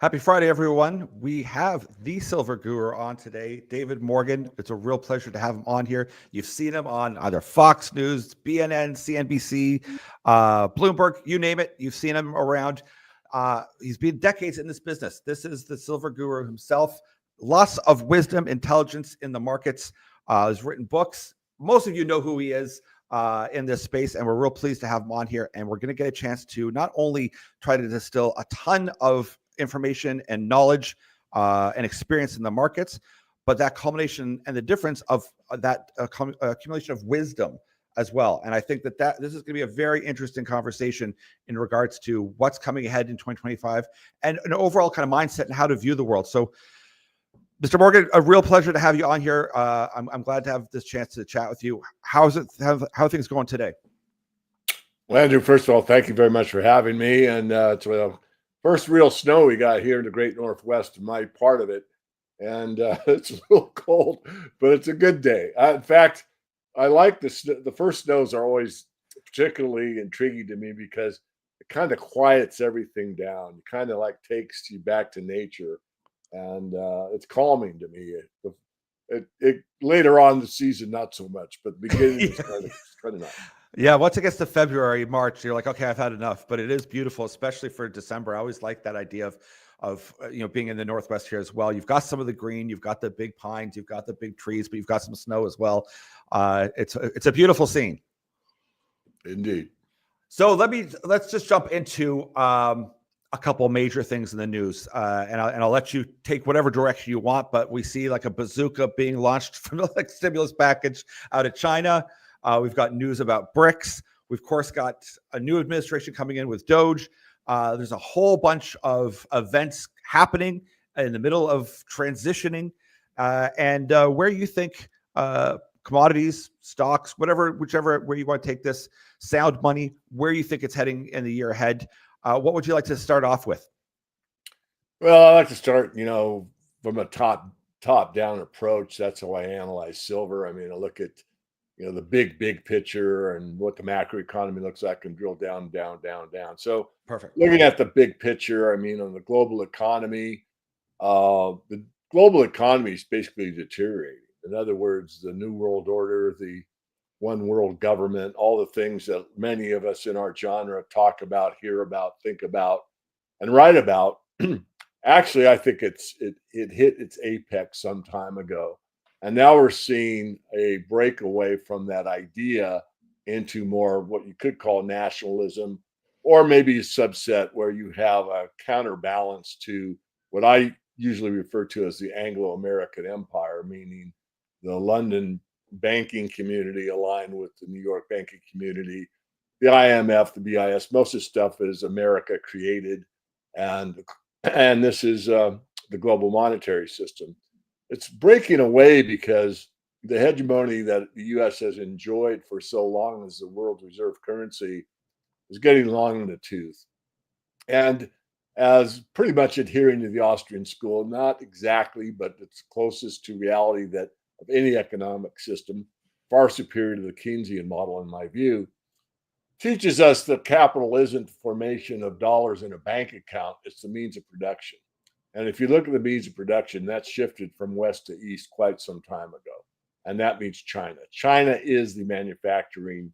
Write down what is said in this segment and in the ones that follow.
Happy Friday, everyone. We have the Silver Guru on today, David Morgan. It's a real pleasure to have him on here. You've seen him on either Fox News, BNN, CNBC, Bloomberg, you name it. You've seen him around. He's been decades in this business. This is the Silver Guru himself. Lots of wisdom, intelligence in the markets. He's written books. Most of you know who he is in this space, and we're real pleased to have him on here. And we're going to get a chance to not only try to distill a ton of information and knowledge and experience in the markets, but that culmination and the difference of that accumulation of wisdom as well. And I think that this is going to be a very interesting conversation in regards to what's coming ahead in 2025 and an overall kind of mindset and how to view the world. So, Mr. Morgan, a real pleasure to have you on here. I'm glad to have this chance to chat with you. How are things going today? Well, Andrew, first of all, thank you very much for having me. And it's the first real snow we got here in the Great Northwest, my part of it. And it's a little cold, but it's a good day. In fact, I like the first snows are always particularly intriguing to me because it kind of quiets everything down. It kind of like takes you back to nature. And it's calming to me. It later on in the season, not so much, but the beginning is kind of nice. Yeah, once it gets to February, March, you're like, okay, I've had enough. But it is beautiful, especially for December. I always like that idea of being in the Northwest here as well. You've got some of the green, you've got the big pines, you've got the big trees, but you've got some snow as well. It's a beautiful scene. Indeed. So let's just jump into a couple major things in the news, and I'll let you take whatever direction you want. But we see like a bazooka being launched from the stimulus package out of China. We've got news about BRICS. We've of course got a new administration coming in with Doge. There's a whole bunch of events happening in the middle of transitioning, and where you think commodities, stocks, whichever where you want to take this, sound money, where you think it's heading in the year ahead. What would you like to start off with? Well, I like to start, from a top-down approach. That's how I analyze silver. I mean, I look at, the big picture and what the macroeconomy looks like and drill down. So Perfect. Looking at the big picture, I mean, on the global economy, the global economy is basically deteriorating. In other words, the New World Order, the one world government, all the things that many of us in our genre talk about, hear about, think about, and write about. Actually, I think it hit its apex some time ago. And now we're seeing a breakaway from that idea into more what you could call nationalism, or maybe a subset where you have a counterbalance to what I usually refer to as the Anglo-American Empire, meaning the London banking community aligned with the New York banking community, the IMF, the BIS. Most of the stuff is America created, and this is the global monetary system. It's breaking away because the hegemony that the U.S. has enjoyed for so long as the world reserve currency is getting long in the tooth, and as pretty much adhering to the Austrian school, not exactly, but it's closest to reality that of any economic system, far superior to the Keynesian model, in my view, teaches us that capital isn't the formation of dollars in a bank account, it's the means of production. And if you look at the means of production, that's shifted from west to east quite some time ago. And that means China. China is the manufacturing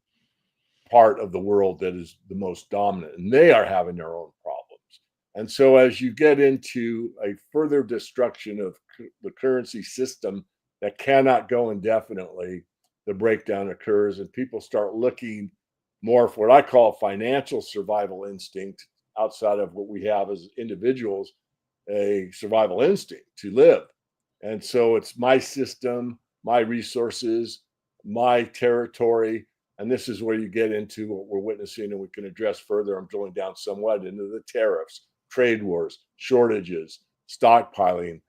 part of the world that is the most dominant, and they are having their own problems. And so as you get into a further destruction of the currency system that cannot go indefinitely, the breakdown occurs, and people start looking more for what I call financial survival instinct outside of what we have as individuals, a survival instinct to live. And so it's my system, my resources, my territory. And this is where you get into what we're witnessing, and we can address further. I'm drilling down somewhat into the tariffs, trade wars, shortages, stockpiling,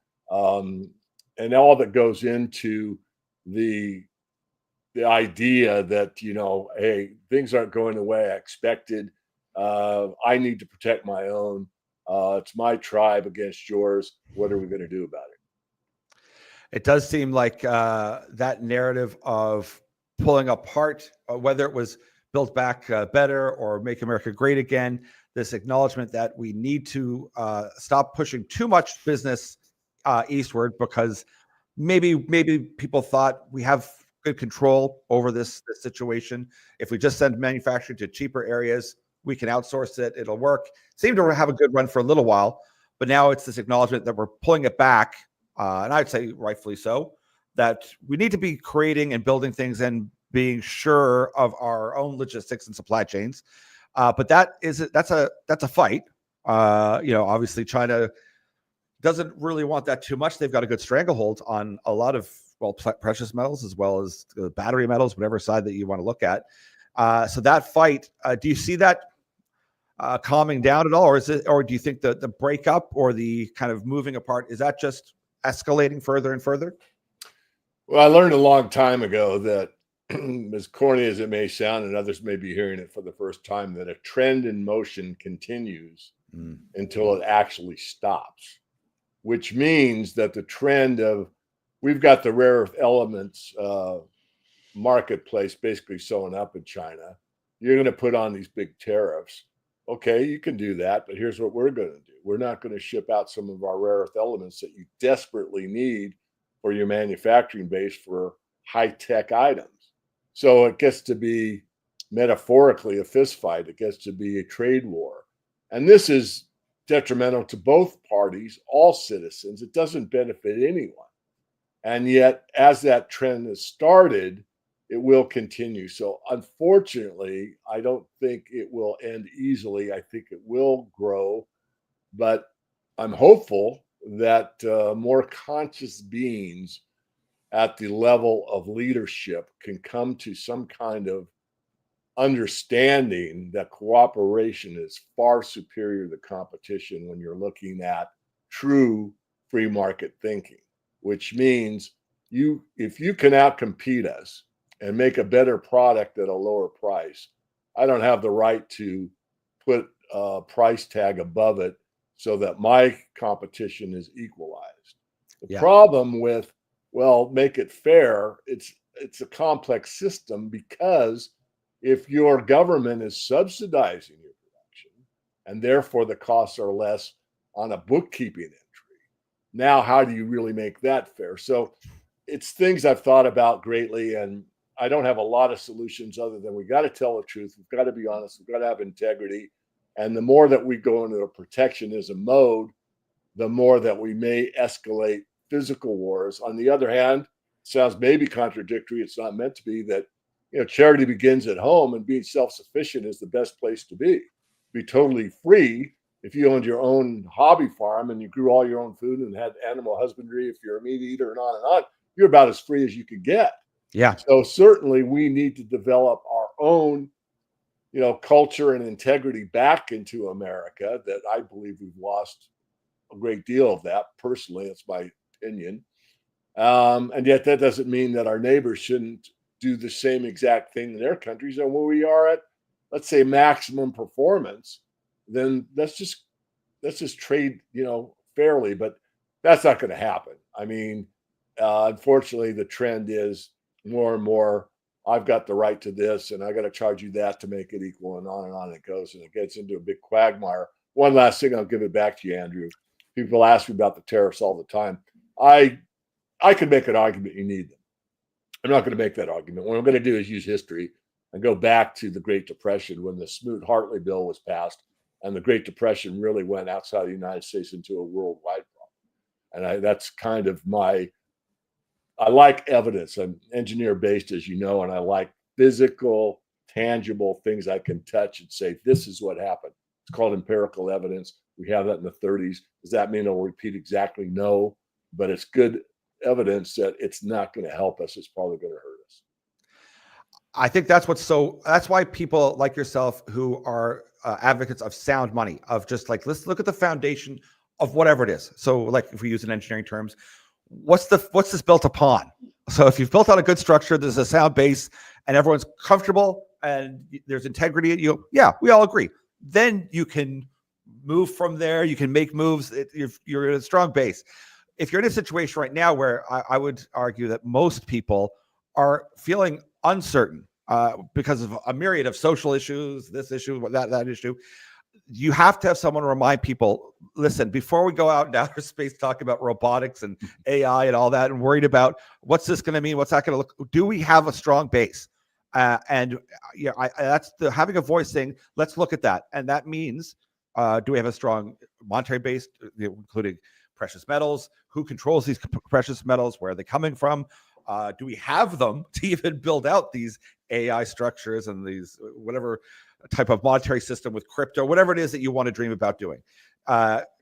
and all that goes into the idea that, hey, things aren't going the way I expected. I need to protect my own. It's my tribe against yours. What are we going to do about it? It does seem like that narrative of pulling apart, whether it was Build Back Better or Make America Great Again, this acknowledgement that we need to stop pushing too much business eastward, because maybe people thought we have good control over this situation. If we just send manufacturing to cheaper areas, we can outsource it, it'll work. Seemed to have a good run for a little while, but now it's this acknowledgement that we're pulling it back, and I'd say rightfully so, that we need to be creating and building things and being sure of our own logistics and supply chains. But that's a fight. Obviously China doesn't really want that too much. They've got a good stranglehold on a lot of precious metals, as well as battery metals, whatever side that you want to look at. So that fight, do you see that calming down at all, or do you think the breakup or the kind of moving apart, is that just escalating further and further? Well, I learned a long time ago that, as corny as it may sound, and others may be hearing it for the first time, that a trend in motion continues until it actually stops, which means that the trend of, we've got the rare earth elements marketplace basically sewn up in China. You're going to put on these big tariffs. Okay, you can do that, but here's what we're going to do. We're not going to ship out some of our rare earth elements that you desperately need for your manufacturing base for high-tech items. So it gets to be metaphorically a fist fight. It gets to be a trade war. And this is detrimental to both parties, all citizens. It doesn't benefit anyone. And yet, as that trend has started, it will continue. So unfortunately, I don't think it will end easily. I think it will grow, but I'm hopeful that more conscious beings at the level of leadership can come to some kind of understanding that cooperation is far superior to competition when you're looking at true free market thinking, which means if you can outcompete us and make a better product at a lower price, I don't have the right to put a price tag above it so that my competition is equalized. The problem with, well, make it fair, it's a complex system, because if your government is subsidizing your production and therefore the costs are less on a bookkeeping entry, now how do you really make that fair? So it's things I've thought about greatly, and I don't have a lot of solutions other than we got to tell the truth. We've got to be honest. We've got to have integrity. And the more that we go into a protectionism mode, the more that we may escalate physical wars. On the other hand, sounds maybe contradictory. It's not meant to be that, charity begins at home, and being self-sufficient is the best place to be. Be totally free. If you owned your own hobby farm and you grew all your own food and had animal husbandry, if you're a meat eater and on, you're about as free as you could get. Yeah. So certainly we need to develop our own, culture and integrity back into America, that I believe we've lost a great deal of that. Personally, that's my opinion. And yet that doesn't mean that our neighbors shouldn't do the same exact thing in their countries. And when we are at, let's say, maximum performance, then let's just trade, fairly. But that's not going to happen. I mean, unfortunately, the trend is more and more, I've got the right to this and I got to charge you that to make it equal, and on it goes. And it gets into a big quagmire. One last thing, I'll give it back to you, Andrew. People ask me about the tariffs all the time. I could make an argument you need them. I'm not going to make that argument. What I'm going to do is use history and go back to the Great Depression, when the Smoot-Hartley bill was passed, and the Great Depression really went outside the United States into a worldwide problem. And that's kind of I like evidence. I'm engineer based, as you know, and I like physical, tangible things I can touch and say, this is what happened. It's called empirical evidence. We have that in the 30s. Does that mean it'll repeat exactly? No, but it's good evidence that it's not going to help us. It's probably going to hurt us. I think that's why people like yourself, who are advocates of sound money, of just like, let's look at the foundation of whatever it is. So like, if we use in engineering terms, what's this built upon? So if you've built out a good structure, there's a sound base and everyone's comfortable and there's integrity, we all agree. Then you can move from there. You can make moves. You're in a strong base. If you're in a situation right now where I would argue that most people are feeling uncertain, because of a myriad of social issues, this issue, that issue. You have to have someone remind people, listen, before we go out into outer space talking about robotics and AI and all that, and worried about what's this going to mean, what's that going to look, do we have a strong base? And that's the having a voice saying, let's look at that. And that means, do we have a strong monetary base, including precious metals? Who controls these precious metals? Where are they coming from? Do we have them to even build out these AI structures and these whatever type of monetary system with crypto, whatever it is that you want to dream about doing?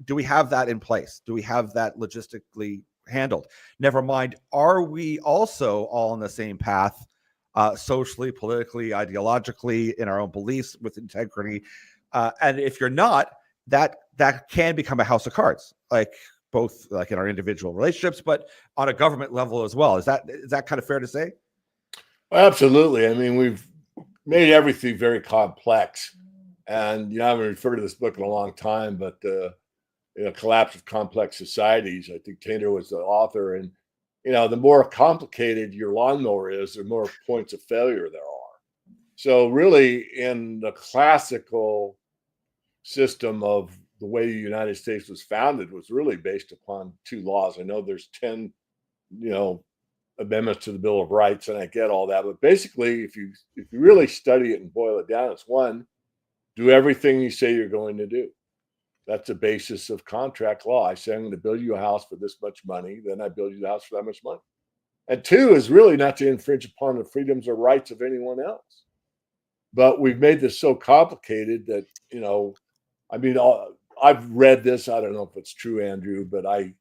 Do we have that in place? Do we have that logistically handled? Never mind, are we also all on the same path, socially, politically, ideologically, in our own beliefs, with integrity? And if you're not, that can become a house of cards, like both like in our individual relationships, but on a government level as well. Is that kind of fair to say? Absolutely. I mean, we've made everything very complex. And, I haven't referred to this book in a long time, but Collapse of Complex Societies, I think Taylor was the author. And, the more complicated your lawnmower is, the more points of failure there are. So really, in the classical system of the way the United States was founded, was really based upon two laws. I know there's 10, amendments to the Bill of Rights, and I get all that, but basically, if you really study it and boil it down, it's one, do everything you say you're going to do. That's the basis of contract law. I say I'm going to build you a house for this much money, then I build you the house for that much money. And two is really not to infringe upon the freedoms or rights of anyone else. But we've made this so complicated that, I've read this. I don't know if it's true, Andrew, but I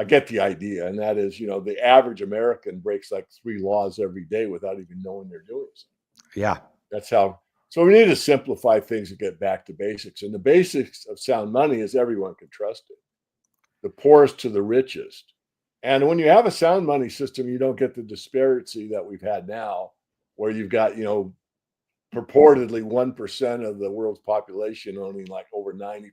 get the idea. And that is, the average American breaks like 3 laws every day without even knowing they're doing something. Yeah. That's how. So we need to simplify things and get back to basics. And the basics of sound money is everyone can trust it, the poorest to the richest. And when you have a sound money system, you don't get the disparity that we've had now, where you've got, purportedly 1% of the world's population owning like over 90%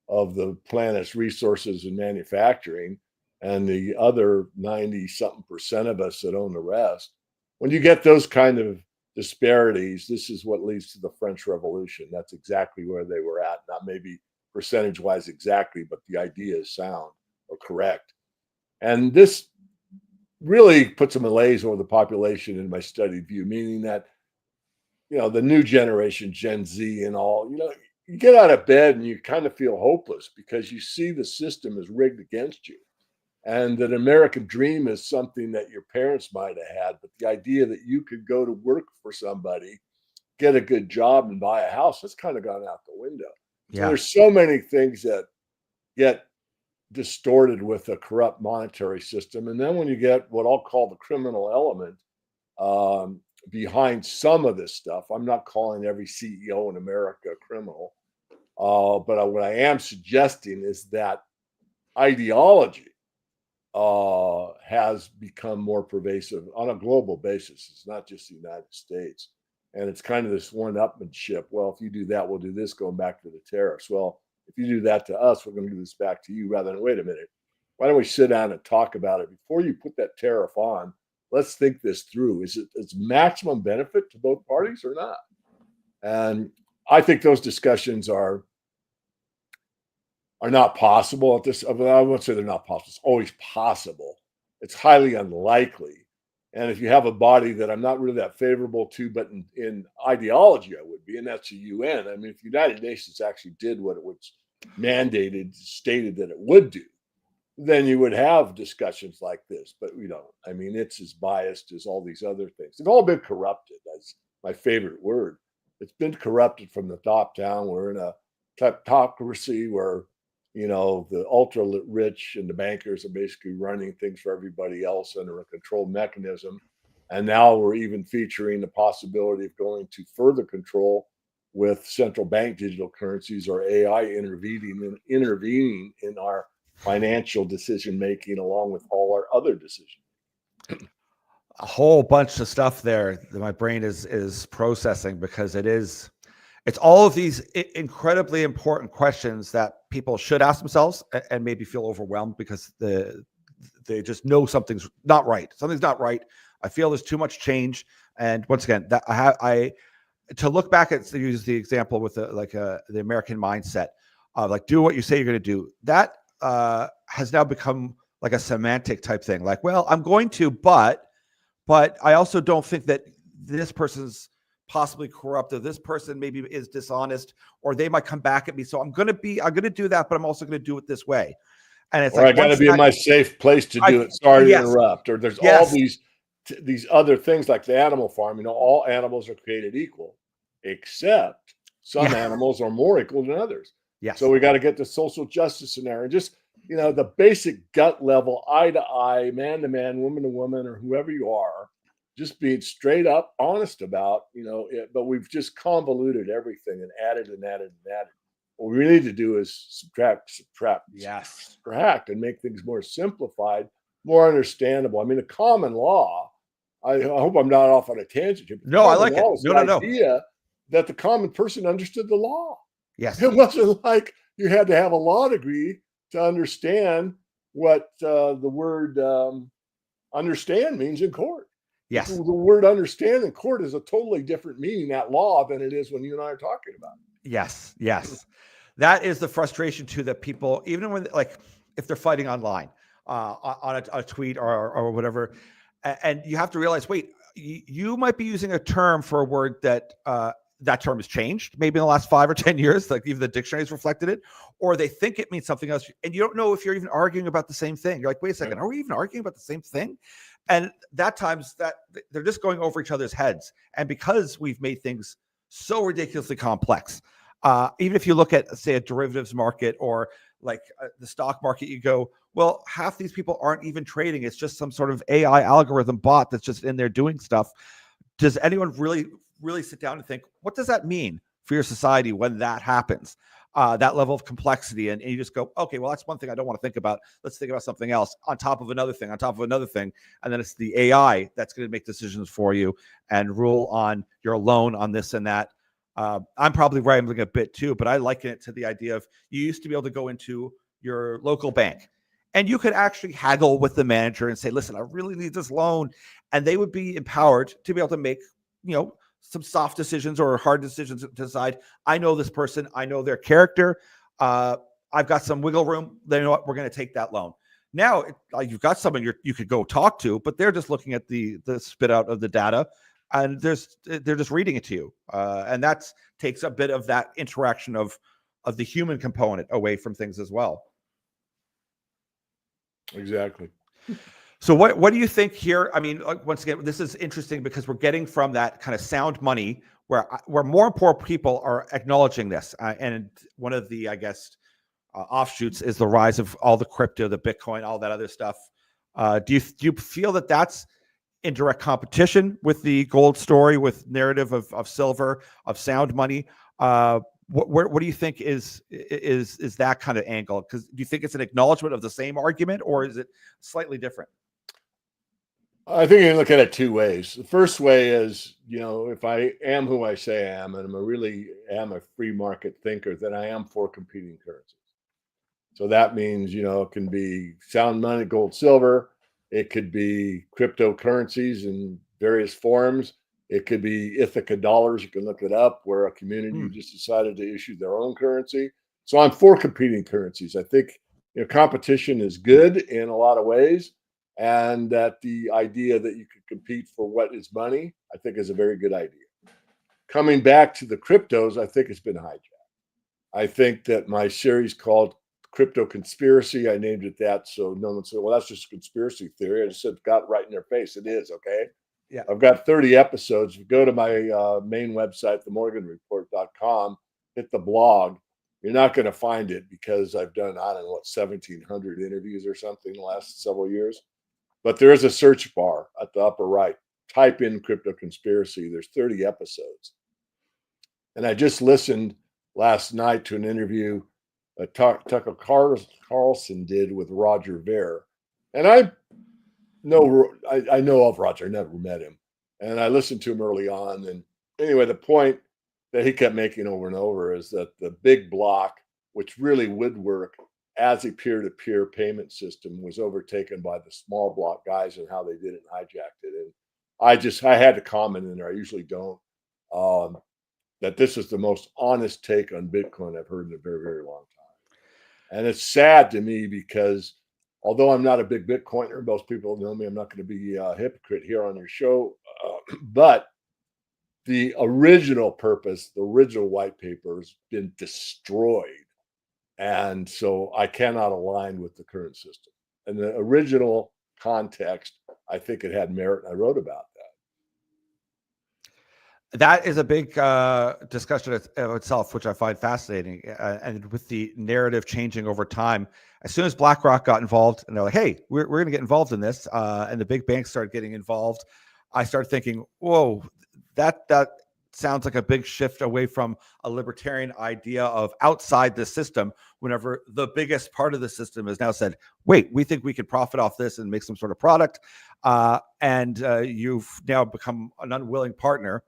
of the planet's resources and manufacturing, and the other 90-something% of us that own the rest. When you get those kind of disparities, this is what leads to the French Revolution. That's exactly where they were at. Not maybe percentage-wise exactly, but the idea is sound or correct. And this really puts a malaise over the population in my studied view, meaning that, the new generation, Gen Z and all, you get out of bed and you kind of feel hopeless because you see the system is rigged against you. And that American dream is something that your parents might have had, but the idea that you could go to work for somebody, get a good job and buy a house, that's kind of gone out the window. Yeah. So there's so many things that get distorted with a corrupt monetary system. And then when you get what I'll call the criminal element behind some of this stuff, I'm not calling every CEO in America a criminal, but what I am suggesting is that ideology has become more pervasive on a global basis. It's not just the United States. And it's kind of this one-upmanship. Well, if you do that, we'll do this, going back to the tariffs. Well, if you do that to us, we're going to do this back to you, rather than, wait a minute, why don't we sit down and talk about it before you put that tariff on? Let's think this through. Is it maximum benefit to both parties or not? And I think those discussions are not possible at this. I won't say they're not possible. It's always possible. It's highly unlikely. And if you have a body that I'm not really that favorable to, but in ideology I would be, and that's the UN. I mean, if the United Nations actually did what it was mandated, stated that it would do, then you would have discussions like this. But we don't. I mean, it's as biased as all these other things. They've all been corrupted. That's my favorite word. It's been corrupted from the top down. We're in a kleptocracy where, the ultra rich and the bankers are basically running things for everybody else under a control mechanism. And now we're even featuring the possibility of going to further control with central bank digital currencies or AI intervening in our financial decision making, along with all our other decisions. A whole bunch of stuff there that my brain is processing, because it's all of these incredibly important questions that people should ask themselves and maybe feel overwhelmed because they just know something's not right. Something's not right. I feel there's too much change, And once again, that I to look back at, to use the example with the American mindset of like, do what you say you're going to do. That has now become like a semantic type thing. Like, well, I'm going to, but I also don't think that this person's possibly corrupt, or this person maybe is dishonest, or they might come back at me. So I'm going to do that, but I'm also going to do it this way. And it's Or like, I got to be in my safe place to do it. Sorry to interrupt. Or there's all these other things like the animal farm. You know, all animals are created equal, except some animals are more equal than others. Yes. So we got to get the social justice in there, and just, you know, the basic gut level, eye to eye, man to man, woman to woman, or whoever you are, just being straight up honest about, you know, it. But we've just convoluted everything and added and added and added. What we need to do is subtract, and make things more simplified, more understandable. I mean, a common law, I hope I'm not off on a tangent here. No, I like it. No. Idea that the common person understood the law. Yes. It wasn't like you had to have a law degree to understand what the word understand means in court. Yes. The word understand in court is a totally different meaning at law than it is when you and I are talking about it. Yes. That is the frustration too, that people, even when, like, if they're fighting online on a tweet or whatever, and you have to realize, wait, you might be using a term for a word that that term has changed maybe in the last 5 or 10 years, like even the dictionary has reflected it, or they think it means something else, and you don't know if you're even arguing about the same thing. You're like, wait a second, are we even arguing about the same thing? And that times that they're just going over each other's heads. And because we've made things so ridiculously complex, even if you look at, say, a derivatives market or like the stock market, you go, well, half these people aren't even trading. It's just some sort of AI algorithm bot that's just in there doing stuff. Does anyone really sit down and think, what does that mean for your society when that happens? That level of complexity, and you just go, okay, well, that's one thing I don't want to think about. Let's think about something else on top of another thing, on top of another thing. And then it's the AI that's going to make decisions for you and rule on your loan on this and that. I'm probably rambling a bit too, but I liken it to the idea of, you used to be able to go into your local bank and you could actually haggle with the manager and say, listen, I really need this loan. And they would be empowered to be able to make, you know, some soft decisions or hard decisions to decide, I know this person, I know their character. I've got some wiggle room. They know what, we're going to take that loan. Now you've got someone you could go talk to, but they're just looking at the spit out of the data, and they're just reading it to you. And that takes a bit of that interaction of the human component away from things as well. Exactly. So what do you think here? I mean, once again, this is interesting because we're getting from that kind of sound money where more and more people are acknowledging this. And one of the, I guess, offshoots is the rise of all the crypto, the Bitcoin, all that other stuff. Do you feel that that's in direct competition with the gold story, with narrative of silver, of sound money? What do you think is that kind of angle? Because do you think it's an acknowledgement of the same argument, or is it slightly different? I think you can look at it two ways. The first way is, you know, if I am who I say I am, and I really am a free market thinker, then I am for competing currencies. So that means, you know, it can be sound money, gold, silver. It could be cryptocurrencies in various forms. It could be Ithaca dollars. You can look it up, where a community just decided to issue their own currency. So I'm for competing currencies. I think, you know, competition is good in a lot of ways. And that the idea that you could compete for what is money, I think, is a very good idea. Coming back to the cryptos, I think it's been hijacked. I think that my series called Crypto Conspiracy, I named it that so no one said, well, that's just a conspiracy theory. I just said, got right in their face. It is, okay? Yeah. I've got 30 episodes. If you go to my main website, themorganreport.com, hit the blog, you're not going to find it because I've done, I don't know, 1,700 interviews or something the last several years. But there is a search bar at the upper right. Type in Crypto Conspiracy. There's 30 episodes. And I just listened last night to an interview Tucker Carlson did with Roger Ver. And I know of Roger. I never met him. And I listened to him early on. And anyway, the point that he kept making over and over is that the big block, which really would work as a peer-to-peer payment system, was overtaken by the small block guys and how they did it and hijacked it. And I had to comment in there. I usually don't. That this is the most honest take on Bitcoin I've heard in a very, very long time. And it's sad to me because although I'm not a big Bitcoiner, most people know me, I'm not going to be a hypocrite here on your show. But the original purpose, the original white paper has been destroyed. And so I cannot align with the current system. And the original context, I think it had merit. And I wrote about that. That is a big discussion of itself, which I find fascinating. And with the narrative changing over time, as soon as BlackRock got involved and they're like, hey, we're going to get involved in this, and the big banks started getting involved, I started thinking, whoa, that sounds like a big shift away from a libertarian idea of outside the system, whenever the biggest part of the system has now said, wait, we think we can profit off this and make some sort of product. And you've now become an unwilling partner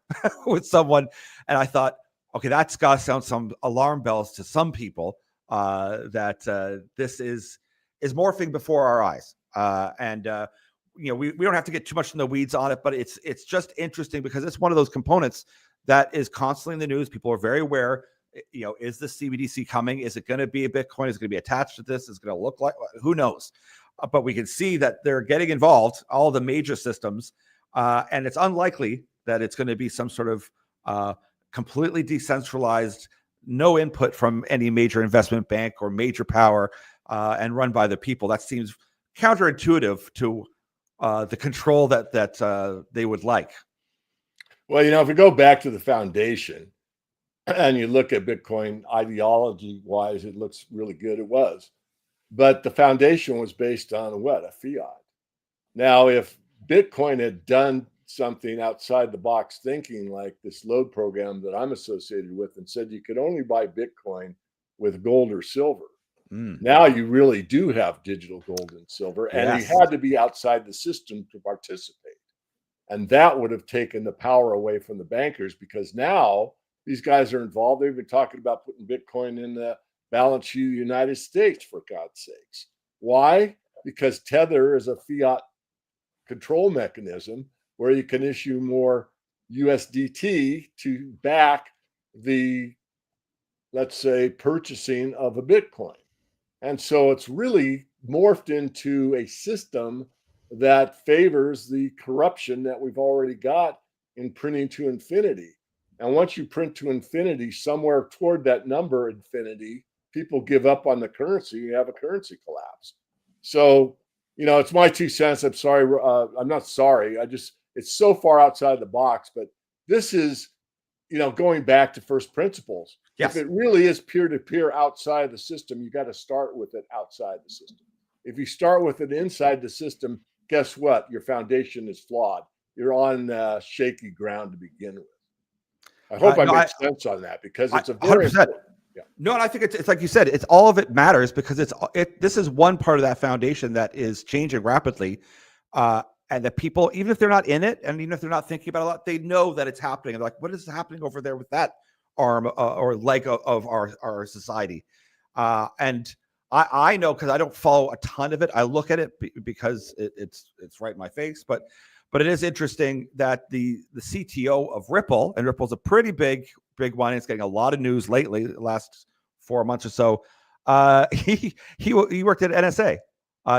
with someone. And I thought, okay, that's got to sound some alarm bells to some people, that this is morphing before our eyes. We don't have to get too much in the weeds on it, but it's just interesting because it's one of those components that is constantly in the news. People are very aware. Is the CBDC coming? Is it going to be a Bitcoin? Is it going to be attached to this? Is it going to look like? Who knows? But we can see that they're getting involved, all the major systems, and it's unlikely that it's going to be some sort of completely decentralized, no input from any major investment bank or major power, and run by the people. That seems counterintuitive to the control that they would like. Well, if we go back to the foundation and you look at Bitcoin ideology wise, it looks really good. It was. But the foundation was based on what? A fiat. Now, if Bitcoin had done something outside the box thinking like this load program that I'm associated with and said you could only buy Bitcoin with gold or silver. Now you really do have digital gold and silver, and you had to be outside the system to participate. And that would have taken the power away from the bankers because now these guys are involved. They've been talking about putting Bitcoin in the balance sheet of the United States, for God's sakes. Why? Because Tether is a fiat control mechanism where you can issue more USDT to back the, let's say, purchasing of a Bitcoin. And so it's really morphed into a system that favors the corruption that we've already got in printing to infinity. And once you print to infinity, somewhere toward that number infinity, people give up on the currency. You have a currency collapse. So, it's my 2 cents. I'm sorry. I'm not sorry. It's so far outside the box, but this is, going back to first principles. Yes. If it really is peer-to-peer outside the system, you got to start with it outside the system. If you start with it inside the system, guess what? Your foundation is flawed. You're on shaky ground to begin with. I hope I make sense on that because it's a very 100%. Yeah. No, and I think it's like you said, it's all of it matters because this is one part of that foundation that is changing rapidly. And that people, even if they're not in it, and even if they're not thinking about it a lot, they know that it's happening. They're like, what is happening over there with that arm or leg of our society? And I know because I don't follow a ton of it. I look at it because it's right in my face. But it is interesting that the CTO of Ripple, and Ripple's a pretty big one. It's getting a lot of news lately, the last 4 months or so. He worked at NSA.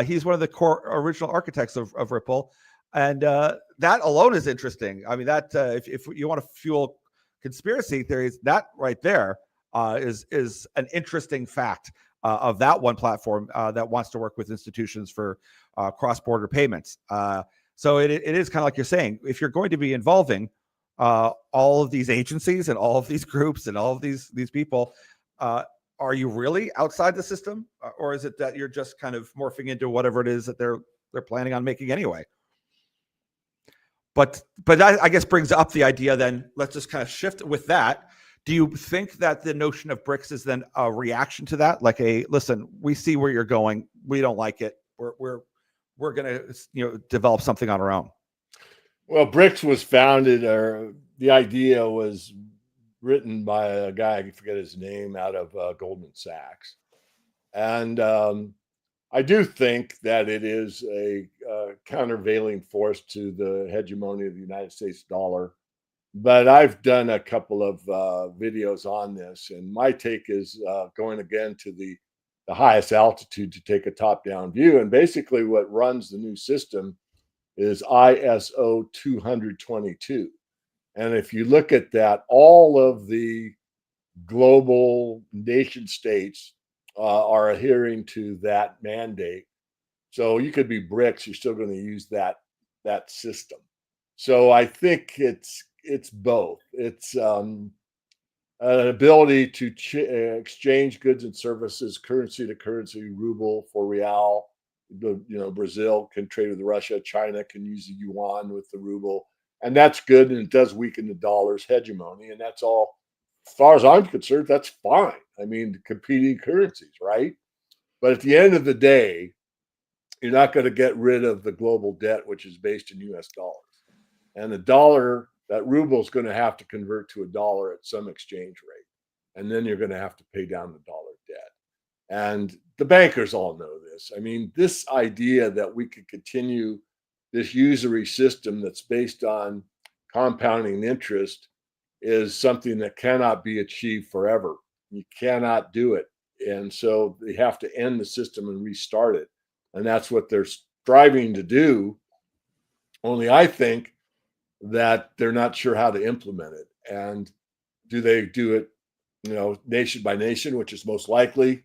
He's one of the core original architects of Ripple. And that alone is interesting. I mean, that if you want to fuel conspiracy theories, that right there is an interesting fact of that one platform that wants to work with institutions for cross-border payments. So it is kind of like you're saying, if you're going to be involving all of these agencies and all of these groups and all of these people, are you really outside the system, or is it that you're just kind of morphing into whatever it is that they're planning on making anyway? But that, I guess, brings up the idea. Then let's just kind of shift with that. Do you think that the notion of BRICS is then a reaction to that? Like listen, we see where you're going. We don't like it. We're going to develop something on our own. Well, BRICS was founded, or the idea was written by a guy, I forget his name, out of Goldman Sachs. And I do think that it is a countervailing force to the hegemony of the United States dollar. But I've done a couple of videos on this, and my take is going again to the highest altitude to take a top-down view. And basically, what runs the new system is ISO 222. And if you look at that, all of the global nation states are adhering to that mandate. So you could be BRICS, you're still going to use that system. So I think it's both. It's an ability to exchange goods and services, currency to currency, ruble for real. Brazil can trade with Russia. China can use the yuan with the ruble, and that's good. And it does weaken the dollar's hegemony, and that's all. As far as I'm concerned, that's fine. I mean, competing currencies, right? But at the end of the day, you're not going to get rid of the global debt, which is based in U.S. dollars, and the dollar. That ruble is going to have to convert to a dollar at some exchange rate. And then you're going to have to pay down the dollar debt. And the bankers all know this. I mean, this idea that we could continue this usury system that's based on compounding interest is something that cannot be achieved forever. You cannot do it. And so they have to end the system and restart it. And that's what they're striving to do. Only I think that they're not sure how to implement it. And do they do it, nation by nation, which is most likely?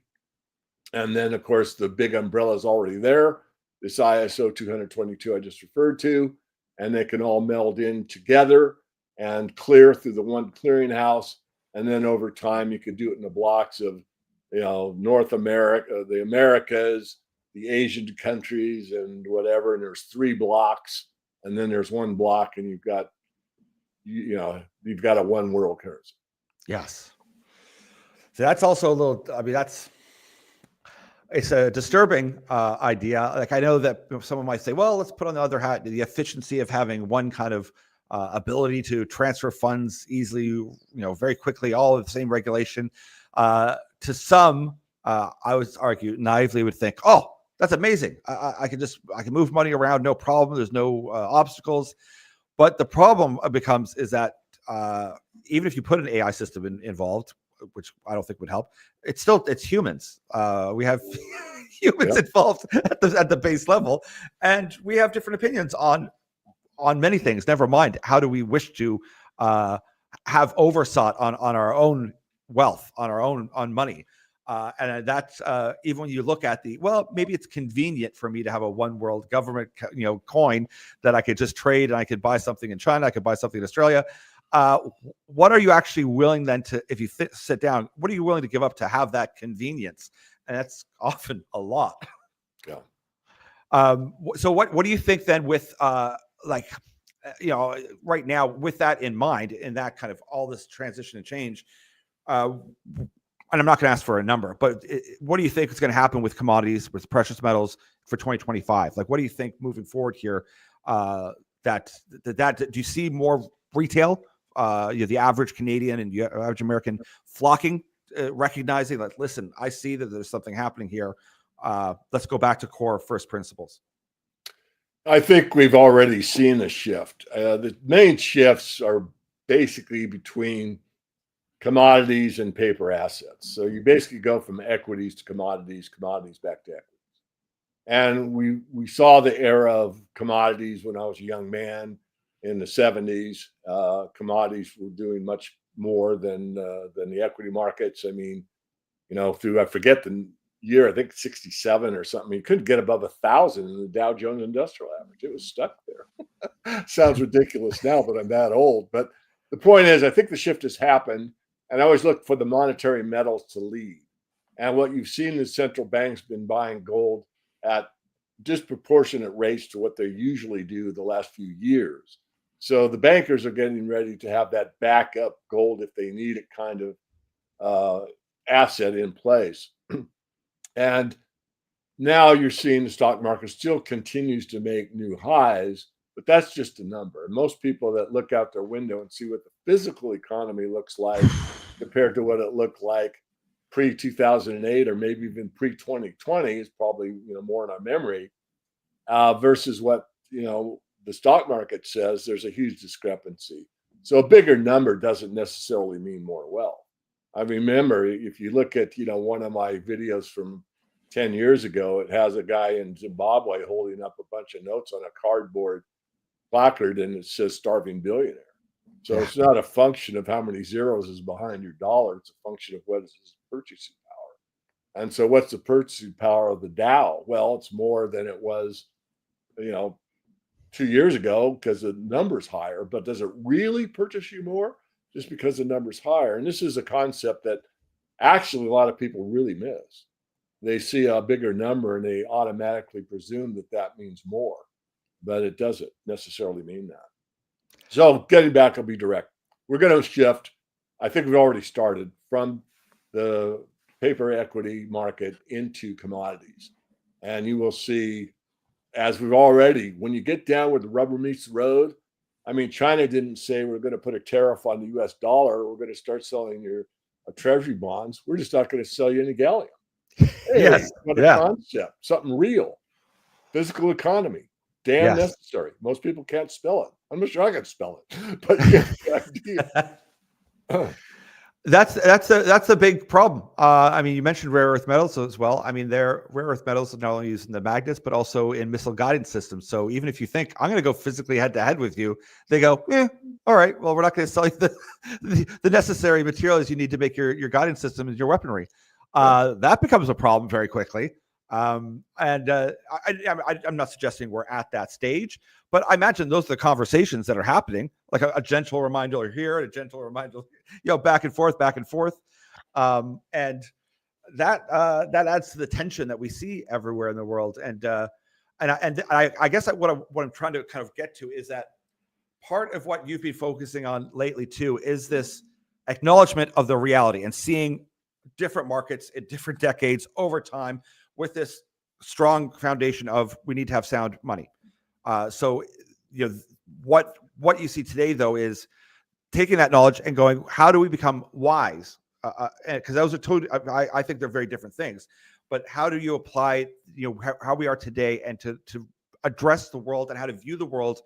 And then, of course, the big umbrella is already there, this ISO 222 I just referred to, and they can all meld in together and clear through the one clearinghouse. And then over time, you could do it in the blocks of, North America, the Americas, the Asian countries, and whatever. And there's 3 blocks. And then there's one block, and you've got a one world currency. Yes. So that's also a little. I mean, it's a disturbing idea. Like, I know that someone might say, well, let's put on the other hat the efficiency of having one kind of ability to transfer funds easily, very quickly, all of the same regulation. To some, I would argue naively would think, oh, that's amazing. I can move money around, no problem. There's no obstacles. But the problem becomes is that even if you put an AI system involved, which I don't think would help, it's humans. We have humans involved at the base level, and we have different opinions on many things. Never mind, how do we wish to have oversight on our wealth, on money? And that's even when you look at maybe it's convenient for me to have a one world government, coin that I could just trade, and I could buy something in China, I could buy something in Australia. What are you actually willing then to, if you sit down, what are you willing to give up to have that convenience? And that's often a lot. Yeah. So what do you think then with right now with that in mind, in that kind of all this transition and change, and I'm not going to ask for a number, but what do you think is going to happen with commodities, with precious metals for 2025? Like, what do you think moving forward here? Do you see more retail? The average Canadian and the average American flocking, recognizing that, listen, I see that there's something happening here. Let's go back to core first principles. I think we've already seen a shift. The main shifts are basically between commodities and paper assets. So you basically go from equities to commodities back to equities. And we saw the era of commodities when I was a young man in the 70s. Commodities were doing much more than the equity markets. I mean, I forget the year, I think 67 or something. You couldn't get above 1,000 in the Dow Jones Industrial Average. It was stuck there. Sounds ridiculous now, but I'm that old. But the point is, I think the shift has happened. And I always look for the monetary metals to lead. And what you've seen is central banks been buying gold at disproportionate rates to what they usually do the last few years. So the bankers are getting ready to have that backup gold if they need it kind of asset in place. And now you're seeing the stock market still continues to make new highs, but that's just a number. And most people that look out their window and see what the physical economy looks like compared to what it looked like pre-2008 or maybe even pre-2020 is probably more in our memory, versus what the stock market says. There's a huge discrepancy. So a bigger number doesn't necessarily mean more wealth. I remember, if you look at one of my videos from 10 years ago, it has a guy in Zimbabwe holding up a bunch of notes on a cardboard placard, and it says starving billionaire. So it's not a function of how many zeros is behind your dollar. It's a function of what is his purchasing power. And so what's the purchasing power of the Dow? Well, it's more than it was, 2 years ago because the number's higher, but does it really purchase you more just because the number's higher? And this is a concept that actually a lot of people really miss. They see a bigger number and they automatically presume that that means more, but it doesn't necessarily mean that. So getting back, I'll be direct. We're going to shift. I think we've already started from the paper equity market into commodities. And you will see, as we've already, when you get down where the rubber meets the road, I mean, China didn't say we're going to put a tariff on the US dollar. We're going to start selling your treasury bonds. We're just not going to sell you any gallium. Hey, what a concept, something real. Physical economy. Damn necessary. Most people can't spell it. I'm not sure I can spell it, but you get the idea. That's a big problem. I mean, you mentioned rare earth metals as well. I mean, rare earth metals are not only used in the magnets, but also in missile guidance systems. So even if you think I'm going to go physically head to head with you, they go, all right, well, we're not going to sell you the necessary materials you need to make your guidance system and your weaponry. That becomes a problem very quickly. I'm not suggesting we're at that stage, but I imagine those are the conversations that are happening, like a gentle reminder here, a gentle reminder, back and forth. And that adds to the tension that we see everywhere in the world. And I guess what I'm trying to kind of get to is that part of what you've been focusing on lately too is this acknowledgement of the reality and seeing different markets in different decades over time with this strong foundation of we need to have sound money. So what you see today though is taking that knowledge and going, how do we become wise? Because those are I think they're very different things. But how do you apply how we are today and to address the world and how to view the world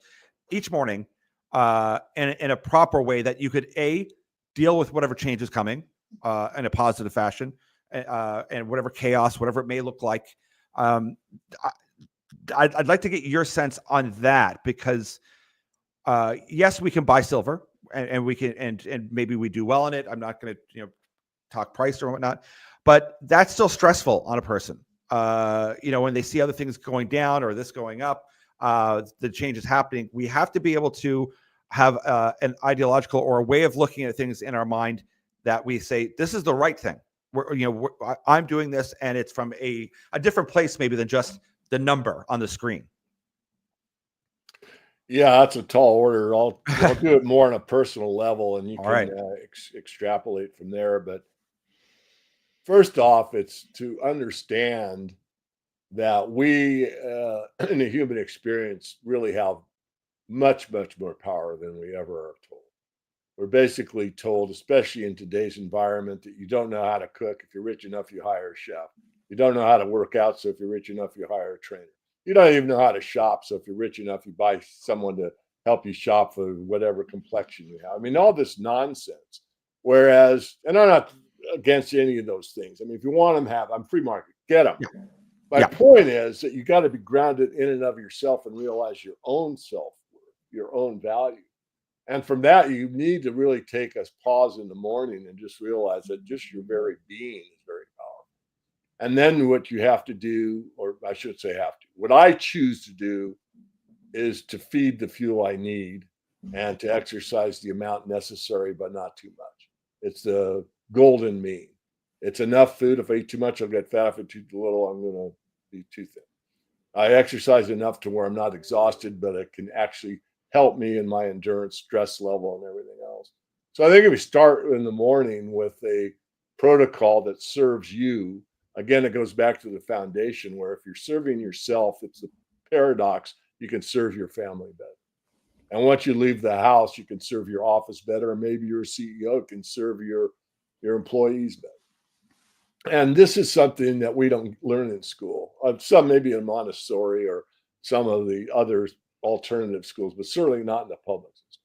each morning in a proper way that you could deal with whatever change is coming in a positive fashion, and whatever chaos, whatever it may look like. I'd like to get your sense on that because, yes, we can buy silver and we can, and maybe we do well in it. I'm not going to, talk price or whatnot, but that's still stressful on a person. When they see other things going down or this going up, the change is happening. We have to be able to have an ideological or a way of looking at things in our mind that we say, this is the right thing. I'm doing this, and it's from a different place maybe than just the number on the screen. Yeah, that's a tall order. I'll do it more on a personal level, and you can extrapolate from there. But first off, it's to understand that we, in the human experience, really have much, much more power than we ever are told. We're basically told, especially in today's environment, that you don't know how to cook. If you're rich enough, you hire a chef. You don't know how to work out, so if you're rich enough, you hire a trainer. You don't even know how to shop, so if you're rich enough, you buy someone to help you shop for whatever complexion you have. I mean, all this nonsense. Whereas, and I'm not against any of those things. I mean, if you want them, I'm free market, get them. Yeah. My point is that you got to be grounded in and of yourself and realize your own self-worth, your own value. And from that, you need to really take a pause in the morning and just realize that just your very being is very powerful. And then what you have to do, or I should say have to, what I choose to do is to feed the fuel I need and to exercise the amount necessary, but not too much. It's the golden mean. It's enough food. If I eat too much, I'll get fat. If I eat too little, I'm going to be too thin. I exercise enough to where I'm not exhausted, but it can actually help me in my endurance, stress level, and everything else. So I think if we start in the morning with a protocol that serves you, again, it goes back to the foundation where if you're serving yourself, it's the paradox, you can serve your family better. And once you leave the house, you can serve your office better, and maybe your CEO can serve your employees better. And this is something that we don't learn in school. Some maybe in Montessori or some of the other alternative schools, but certainly not in the public system.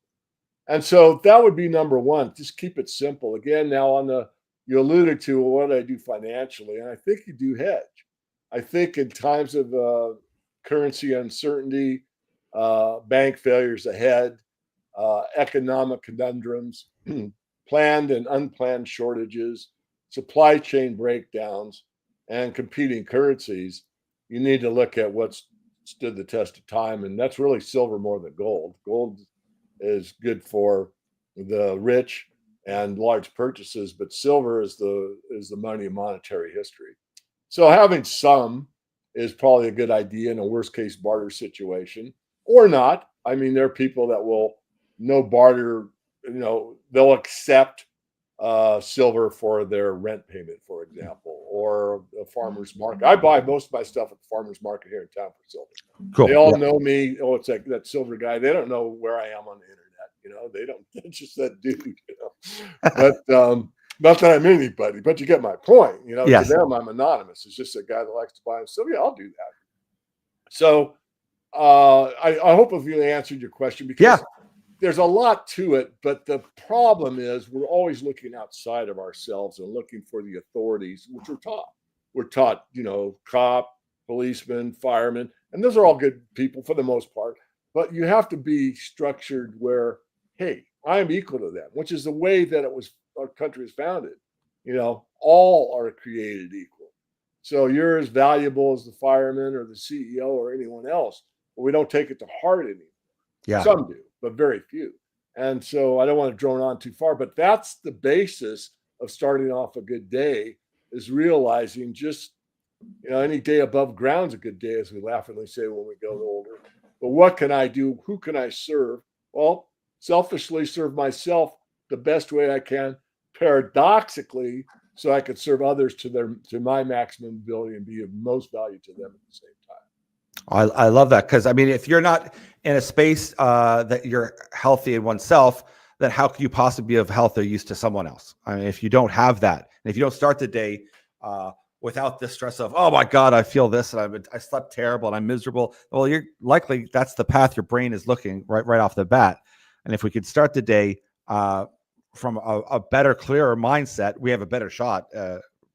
And so that would be number one. Just keep it simple. Again, now you alluded to, well, what do I do financially? And I think you do hedge. I think in times of currency uncertainty, bank failures ahead, economic conundrums, planned and unplanned shortages, supply chain breakdowns, and competing currencies, you need to look at what's stood the test of time. And that's really silver more than gold. Gold is good for the rich and large purchases, but silver is the money of monetary history. So having some is probably a good idea in a worst case barter situation, or not. I mean, there are people that will no barter, they'll accept silver for their rent payment, for example, or a farmer's market. I buy most of my stuff at the farmer's market here in town for silver. Cool. They all know me. Oh, it's like that silver guy. They don't know where I am on the internet. They don't. It's just that dude. But not that I'm anybody. But you get my point. Yes. To them, I'm anonymous. It's just a guy that likes to buy them. So yeah, I'll do that. So I hope I've really answered your question, because there's a lot to it, but the problem is we're always looking outside of ourselves and looking for the authorities, which we're taught. We're taught, cop, policeman, fireman, and those are all good people for the most part. But you have to be structured where, hey, I am equal to them, which is the way that our country is founded. All are created equal. So you're as valuable as the fireman or the CEO or anyone else, but we don't take it to heart anymore. Yeah. Some do, but very few. And so I don't want to drone on too far, but that's the basis of starting off a good day, is realizing just, any day above ground's a good day, as we laughingly say when we get older. But what can I do? Who can I serve? Well, selfishly serve myself the best way I can, paradoxically, so I could serve others to my maximum ability and be of most value to them at the same time. I love that, because I mean, if you're not in a space that you're healthy in oneself, then how can you possibly be of health or use to someone else? I mean, if you don't have that, and if you don't start the day without the stress of, oh my God, I feel this and I slept terrible and I'm miserable, well, you're likely that's the path your brain is looking right off the bat. And if we could start the day from a better, clearer mindset, we have a better shot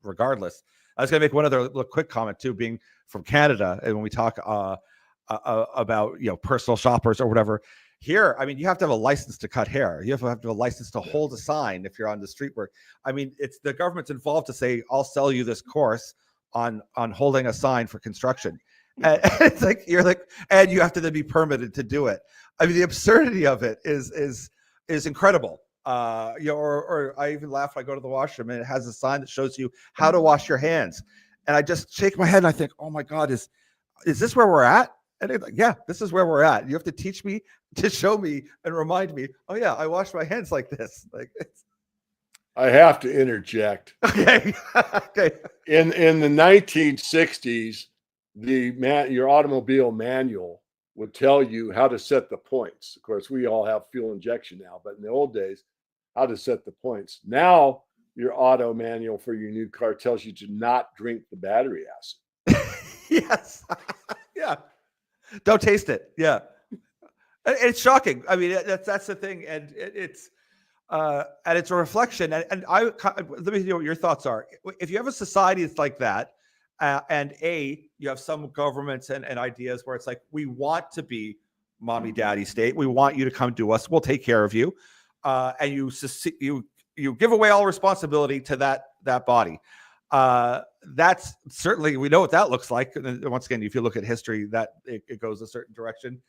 regardless. I was going to make one other little quick comment too, being from Canada, and when we talk about personal shoppers or whatever, here, I mean, you have to have a license to cut hair. You have to have a license to hold a sign if you're on the street work. I mean, it's the government's involved to say, I'll sell you this course on holding a sign for construction. And it's like and you have to then be permitted to do it. I mean, the absurdity of it is incredible. Or I even laugh when I go to the washroom and it has a sign that shows you how to wash your hands. And I just shake my head and I think, oh my God, is this where we're at? And they're like, yeah, this is where we're at. You have to teach me, to show me and remind me, oh yeah, I wash my hands like this. I have to interject. Okay. Okay. In the 1960s, your automobile manual would tell you how to set the points. Of course, we all have fuel injection now, but in the old days, how to set the points. Now, your auto manual for your new car tells you to not drink the battery acid. Yes. Yeah. Don't taste it. Yeah. It's shocking. I mean, that's the thing. And it's a reflection. And let me know what your thoughts are. If you have a society that's like that, and you have some governments and ideas where it's like, we want to be mommy daddy state. We want you to come to us. We'll take care of you. And you give away all responsibility to that body. That's certainly, we know what that looks like. And once again, if you look at history, that it goes a certain direction.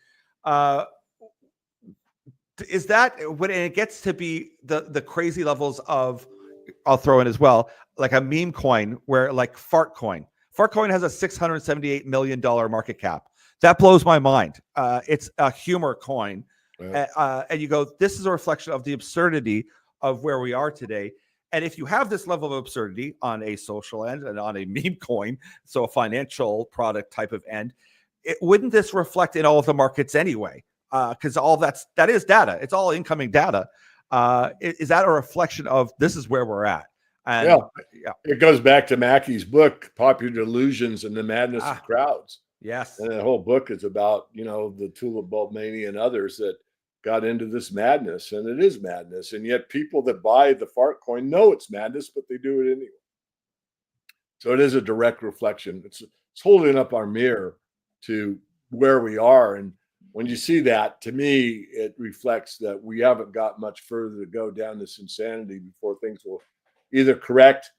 Is that when it gets to be the crazy levels of, I'll throw in as well, like a meme coin where like fart coin has a $678 million market cap. That blows my mind. It's a humor coin. Yeah. And you go, this is a reflection of the absurdity of where we are today. And if you have this level of absurdity on a social end and on a meme coin, so a financial product type of end, wouldn't this reflect in all of the markets anyway? Because all that is data. It's all incoming data. Is that a reflection of this is where we're at? Yeah, And yeah, it goes back to Mackey's book, Popular Delusions and the Madness of ah, Crowds. yes, And that whole book is about, the tulip bulb mania and others that got into this madness, and it is madness. And yet people that buy the fart coin know it's madness, but they do it anyway. So it is a direct reflection. It's holding up our mirror to where we are. And when you see that, to me, it reflects that we haven't got much further to go down this insanity before things will either correct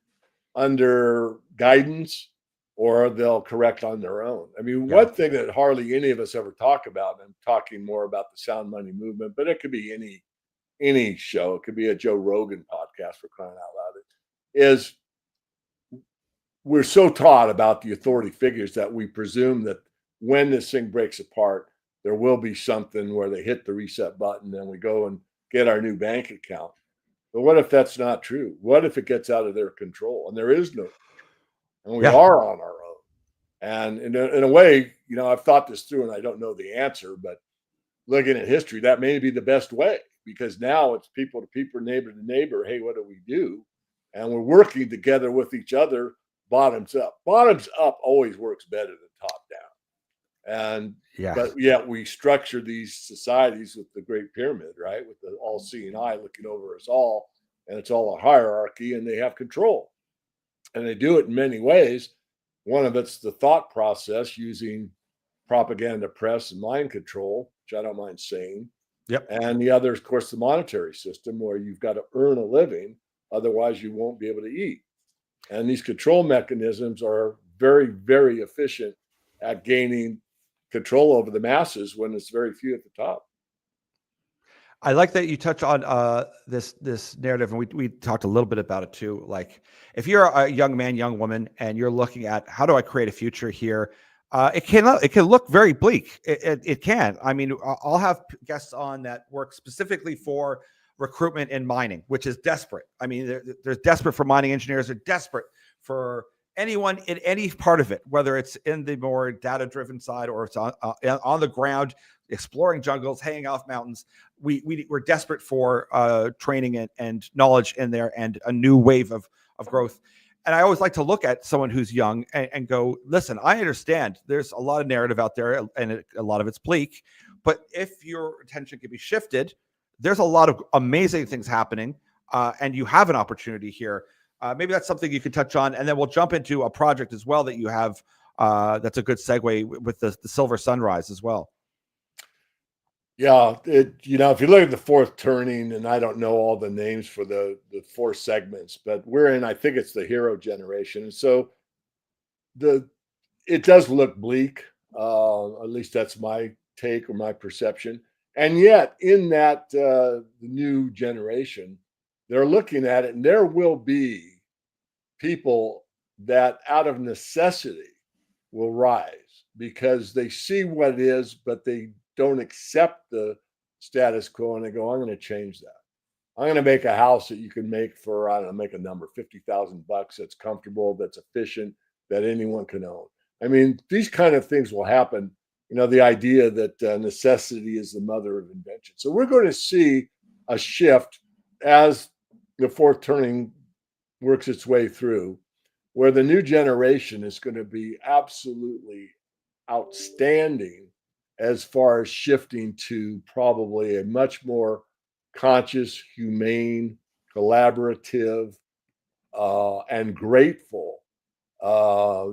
under guidance or they'll correct on their own. I mean, yeah, one thing that hardly any of us ever talk about, and I'm talking more about the sound money movement, but it could be any show, it could be a Joe Rogan podcast for crying out loud, is we're so taught about the authority figures that we presume that when this thing breaks apart, there will be something where they hit the reset button and we go and get our new bank account. But what if that's not true? What if it gets out of their control and there is no, and we yeah. are on our own? And in a way, I've thought this through and I don't know the answer, but looking at history, that may be the best way because now it's people to people, neighbor to neighbor. Hey, what do we do? And we're working together with each other, bottoms up. Bottoms up always works better than top down. And but Yes. yet we structure these societies with the Great Pyramid, right? With the all-seeing eye looking over us all, and it's all a hierarchy, and they have control, and they do it in many ways. One of it's the thought process using propaganda, press, and mind control, which I don't mind saying. Yep. And the other, of course, the monetary system, where you've got to earn a living, otherwise you won't be able to eat. And these control mechanisms are very, very efficient at gaining control over the masses when it's very few at the top. I like that you touch on this narrative, and we talked a little bit about it too. Like, if you're a young man, young woman, and you're looking at how do I create a future here, it can look very bleak. It can. I mean, I'll have guests on that work specifically for recruitment in mining, which is desperate. I mean, they're desperate for mining engineers. They're desperate for anyone in any part of it, whether it's in the more data-driven side or it's on the ground, exploring jungles, hanging off mountains. We're desperate for training and knowledge in there and a new wave of growth. And I always like to look at someone who's young and go, listen, I understand there's a lot of narrative out there and a lot of it's bleak, but if your attention can be shifted, there's a lot of amazing things happening, and you have an opportunity here. Maybe that's something you could touch on, and then we'll jump into a project as well that you have. That's a good segue with the Silver Sunrise as well. Yeah, if you look at the fourth turning, and I don't know all the names for the four segments, but we're in, I think it's the hero generation. And so it does look bleak. At least that's my take or my perception. And yet, in that the new generation, they're looking at it, and there will be people that, out of necessity, will rise because they see what it is, but they don't accept the status quo, and they go, "I'm going to change that. I'm going to make a house that you can make for, I don't know, make a number, $50,000. That's comfortable, that's efficient, that anyone can own." I mean, these kind of things will happen. The idea that necessity is the mother of invention. So we're going to see a shift as the fourth turning works its way through, where the new generation is going to be absolutely outstanding as far as shifting to probably a much more conscious, humane, collaborative, and grateful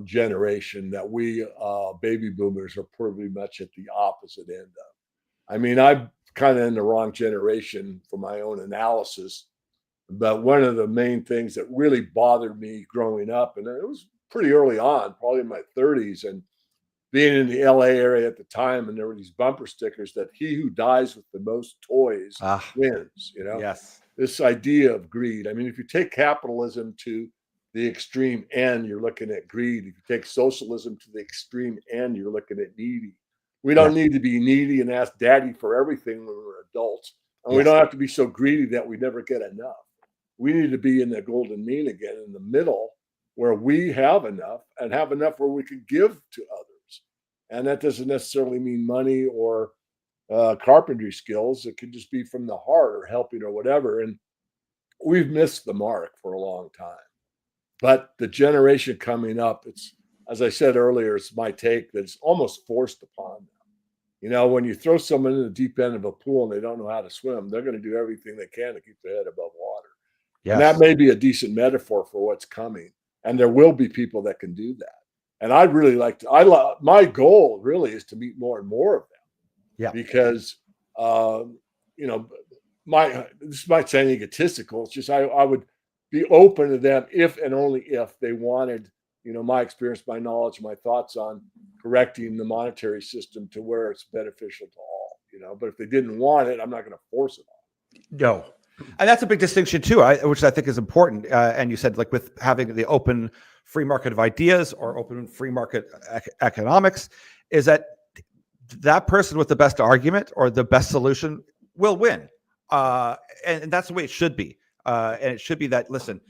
generation that we baby boomers are pretty much at the opposite end of. I mean, I'm kind of in the wrong generation for my own analysis, but one of the main things that really bothered me growing up, and it was pretty early on, probably in my 30s, and being in the LA area at the time, and there were these bumper stickers that he who dies with the most toys Ah, wins. yes. This idea of greed. I mean, if you take capitalism to the extreme end, you're looking at greed. If you take socialism to the extreme end, you're looking at needy. We Yeah. don't need to be needy and ask daddy for everything when we're adults. And we Yes. don't have to be so greedy that we never get enough. We need to be in the golden mean again, in the middle, where we have enough and have enough where we can give to others. And that doesn't necessarily mean money or carpentry skills. It could just be from the heart or helping or whatever. And we've missed the mark for a long time. But the generation coming up, it's, as I said earlier, it's my take that it's almost forced upon them. You know, when you throw someone in the deep end of a pool and they don't know how to swim, they're going to do everything they can to keep their head above water. And that Yes. may be a decent metaphor for what's coming. And there will be people that can do that. And I'd really like to, my goal really is to meet more and more of them. Yeah. Because, you know, this might sound egotistical. It's just I would be open to them if and only if they wanted, you know, my experience, my knowledge, my thoughts on correcting the monetary system to where it's beneficial to all, you know. But if they didn't want it, I'm not going to force it on. No. And that's a big distinction too, which I think is important. And you said, like, with having the open free market of ideas or open free market economics, is that person with the best argument or the best solution will win. And that's the way it should be. And it should be that, listen,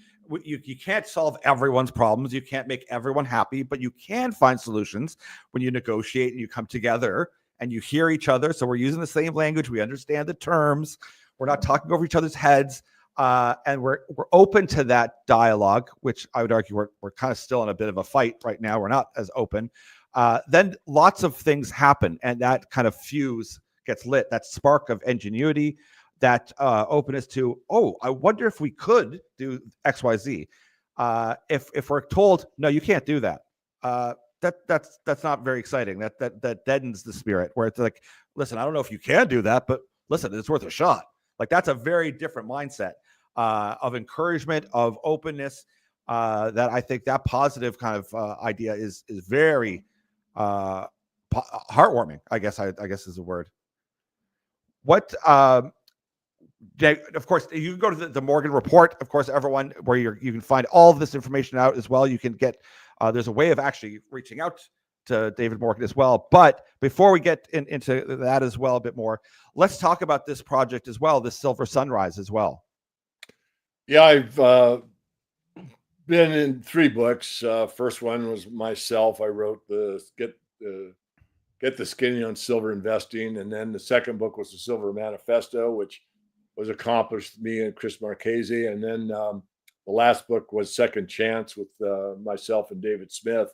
you can't solve everyone's problems. You can't make everyone happy, but you can find solutions when you negotiate and you come together and you hear each other. So we're using the same language. We understand the terms. We're not talking over each other's heads. And we're open to that dialogue, which I would argue we're kind of still in a bit of a fight right now. We're not as open. Then lots of things happen, and that kind of fuse gets lit, that spark of ingenuity, that openness to, oh, I wonder if we could do X, Y, Z. If we're told, no, you can't do that, that's not very exciting. That deadens the spirit, where it's like, listen, I don't know if you can do that, but listen, it's worth a shot. Like, that's a very different mindset of encouragement, of openness, that I think that positive kind of idea is very heartwarming, I guess is the word. What of course, you can go to the Morgan Report, of course, everyone, where you can find all of this information out as well. You can get there's a way of actually reaching out to David Morgan as well. But before we get into that as well a bit more, let's talk about this project as well, this Silver Sunrise as well. Yeah, I've been in 3 books. First one was myself. I wrote the Get the Skinny on Silver Investing. And then the second book was the Silver Manifesto, which was accomplished me and Chris Marchese. And then the last book was Second Chance with myself and David Smith.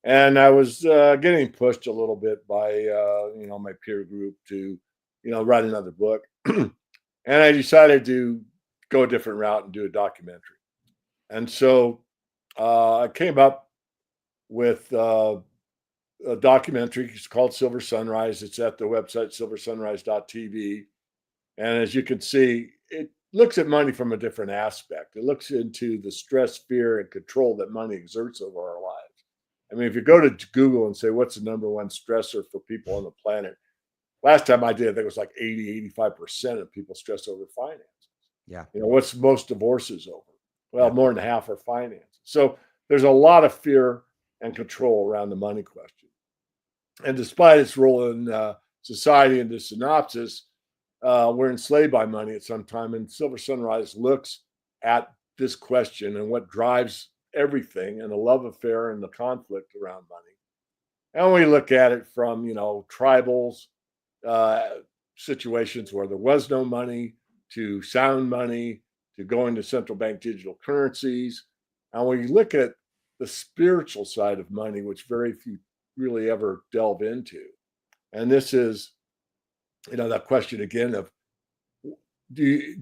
And I was getting pushed a little bit by, you know, my peer group to, you know, write another book. And I decided to go a different route and do a documentary. And so I came up with a documentary. It's called Silver Sunrise. It's at the website silversunrise.tv. And as you can see, it looks at money from a different aspect. It looks into the stress, fear, and control that money exerts over our lives. I mean, if you go to Google and say, what's the number one stressor for people on the planet? Last time I did, I think it was like 85% of people stress over finances. Yeah. You know, what's most divorces over? Well, more than half are finances. So there's a lot of fear and control around the money question. And despite its role in society and the synopsis, we're enslaved by money at some time. And Silver Sunrise looks at this question and what drives everything, and the love affair and the conflict around money. And we look at it from, you know, tribals, situations where there was no money, to sound money, to going to central bank digital currencies. And when you look at the spiritual side of money, which very few really ever delve into, and this is, you know, that question again of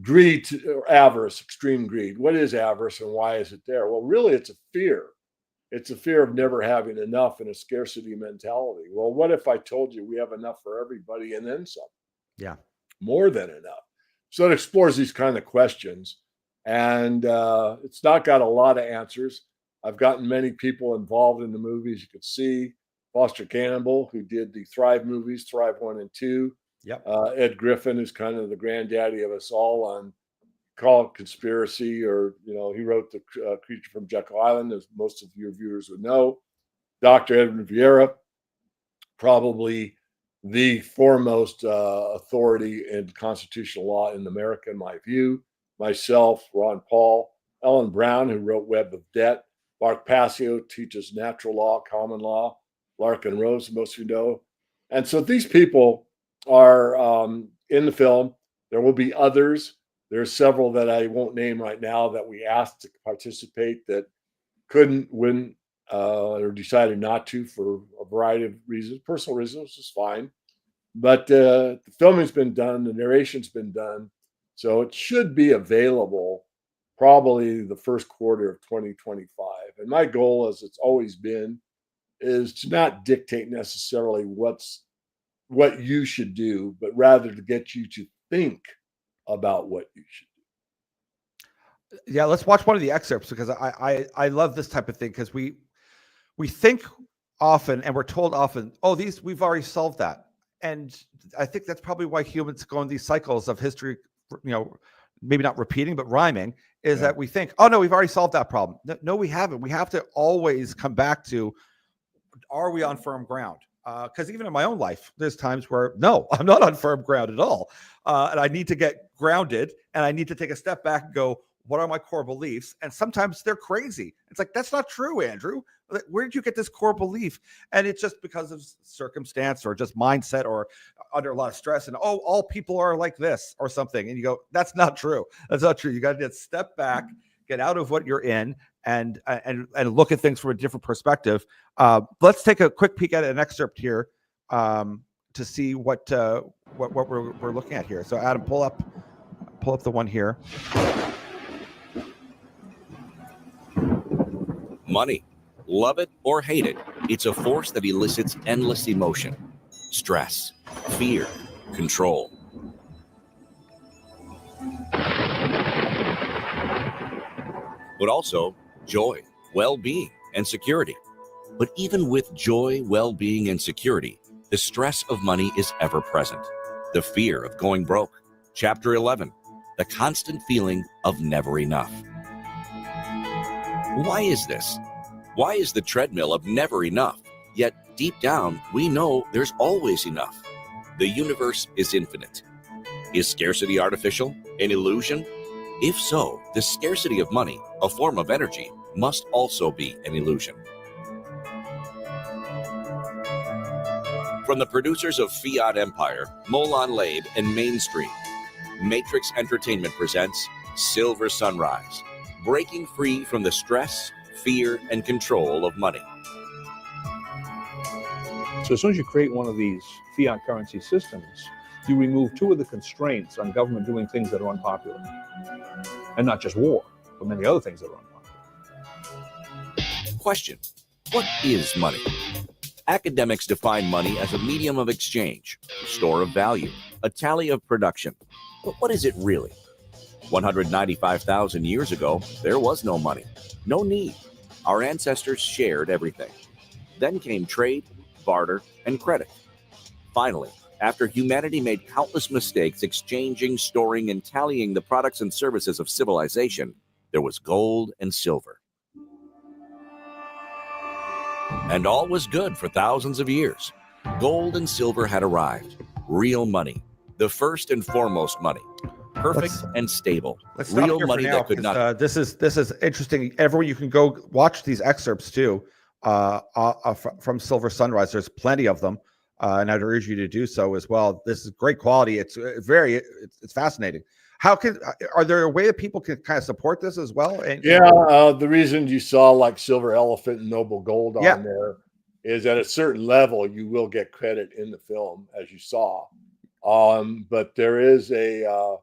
greed or avarice, extreme greed. What is avarice and why is it there? Well, really, it's a fear. It's a fear of never having enough and a scarcity mentality. Well, what if I told you we have enough for everybody and then some? Yeah. More than enough. So it explores these kind of questions. And it's not got a lot of answers. I've gotten many people involved in the movies. You could see Foster Campbell, who did the Thrive movies, Thrive 1 and 2. Yep. Ed Griffin is kind of the granddaddy of us all on call it conspiracy, or, you know, he wrote the Creature from Jekyll Island, as most of your viewers would know. Dr. Edwin Vieira, probably the foremost authority in constitutional law in America, in my view. Myself, Ron Paul, Ellen Brown, who wrote Web of Debt. Mark Passio teaches natural law, common law. Larkin Rose, most of you know. And so these people are in the film. There will be others. There's several that I won't name right now that we asked to participate that couldn't win or decided not to for a variety of reasons, personal reasons, which is fine. But the filming's been done, the narration's been done, so it should be available probably the first quarter of 2025. And my goal, as it's always been, is to not dictate necessarily what you should do, but rather to get you to think about what you should do. Yeah, let's watch one of the excerpts because I love this type of thing because we think often and we're told often, oh, these we've already solved that. And I think that's probably why humans go in these cycles of history, maybe not repeating, but rhyming, is that we think, oh, no, we've already solved that problem. No, we haven't. We have to always come back to, are we on firm ground? Because even in my own life, there's times where, no, I'm not on firm ground at all. And I need to get grounded and I need to take a step back and go, what are my core beliefs? And sometimes they're crazy. It's like, that's not true, Andrew. Where did you get this core belief? And it's just because of circumstance or just mindset or under a lot of stress. And, oh, all people are like this or something. And you go, that's not true. That's not true. You got to step back, get out of what you're in and look at things from a different perspective. Let's take a quick peek at an excerpt here to see what we're looking at here. So Adam, pull up the one here. Money. Love it or hate it, it's a force that elicits endless emotion, stress, fear, control. But also joy, well-being, and security. But even with joy, well-being, and security, the stress of money is ever present. The fear of going broke. Chapter 11, the constant feeling of never enough. Why is this? Why is the treadmill of never enough? Yet deep down, we know there's always enough. The universe is infinite. Is scarcity artificial? An illusion? If so, the scarcity of money, a form of energy, must also be an illusion. From the producers of Fiat Empire, Molon Labe, and Mainstream, Matrix Entertainment presents Silver Sunrise, breaking free from the stress, fear, and control of money. So as soon as you create one of these fiat currency systems, you remove two of the constraints on government doing things that are unpopular. And not just war, but many other things that are unpopular. Question: what is money? Academics define money as a medium of exchange, store of value, a tally of production. But what is it really? 195,000 years ago, there was no money, no need. Our ancestors shared everything. Then came trade, barter, and credit. Finally, after humanity made countless mistakes exchanging, storing, and tallying the products and services of civilization, there was gold and silver. And all was good for thousands of years. Gold and silver had arrived. Real money. The first and foremost money. Perfect and stable. Real money that could not. This is interesting. Everyone, you can go watch these excerpts too from Silver Sunrise. There's plenty of them, and I'd urge you to do so as well. This is great quality. It's fascinating. Are there a way that people can kind of support this as well? And the reason you saw like Silver Elephant and Noble Gold on there is at a certain level you will get credit in the film, as you saw. But there is a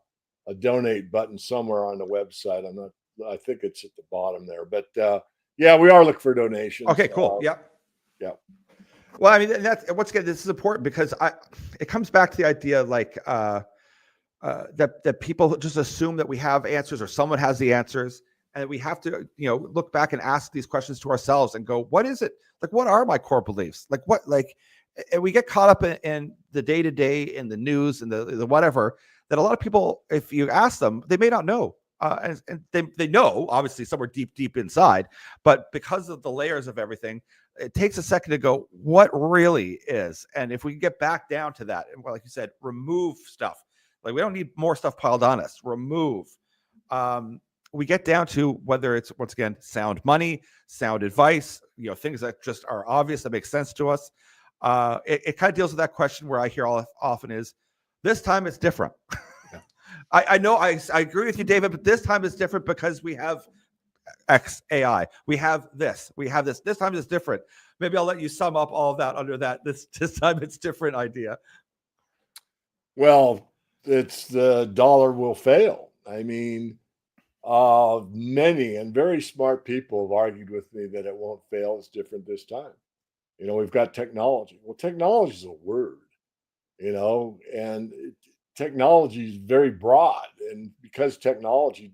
donate button somewhere on the website. I think it's at the bottom there, but we are looking for donations. Okay, cool. Yeah. Well, I mean, that's once again, this is important because it comes back to the idea like that people just assume that we have answers or someone has the answers, and we have to look back and ask these questions to ourselves and go, what is it? Like, what are my core beliefs? And we get caught up in the day-to-day, in the news and the whatever, that a lot of people, if you ask them, they may not know. And they know, obviously, somewhere deep inside. But because of the layers of everything, it takes a second to go, what really is? And if we get back down to that, and like you said, remove stuff. Like, we don't need more stuff piled on us. Remove. We get down to whether it's, once again, sound money, sound advice, things that just are obvious, that make sense to us. It kind of deals with that question where I hear often is, this time it's different. I know I agree with you, David, but this time it's different because we have X AI. We have this. We have this. This time it's different. Maybe I'll let you sum up all of that under that. This time it's different idea. Well, it's the dollar will fail. I mean, many and very smart people have argued with me that it won't fail. It's different this time. We've got technology. Well, technology is a word, and technology is very broad. And because technology,